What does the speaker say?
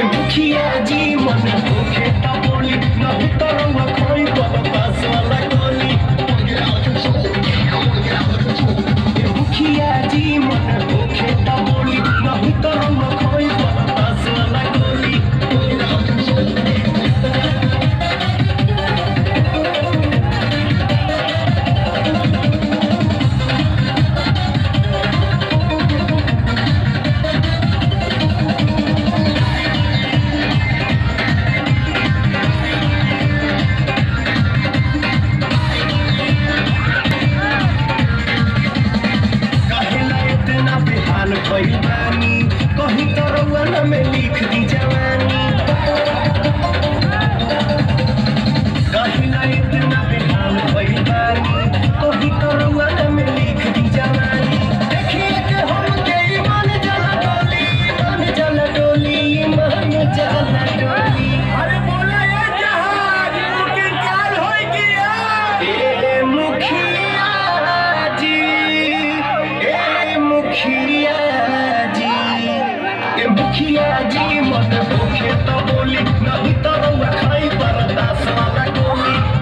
मुखिया जी मन होखे त बोली नहीं तो रउआ खोई पास वाला गोली। मुखिया जी मन होखे त बोली नहीं तो रउआ खोई पास वाला गोली। भइल बानी कहीं तो रउआ न में लिख दी जवानी। कहीं ना इतना बेहाल भइल बानी कहीं तो रउआ न में लिख दी जवानी। देखिए के हम के मन जला डोली मन जला डोली मन जला डोली। अरे बोला ये जहाज बुकिंग काल होई किया ए मुखिया जी ए मुखिया मुखिया जी मन होखे तो बोली नहीं तो रउआ खाई बर्दाश्त वाला गोली।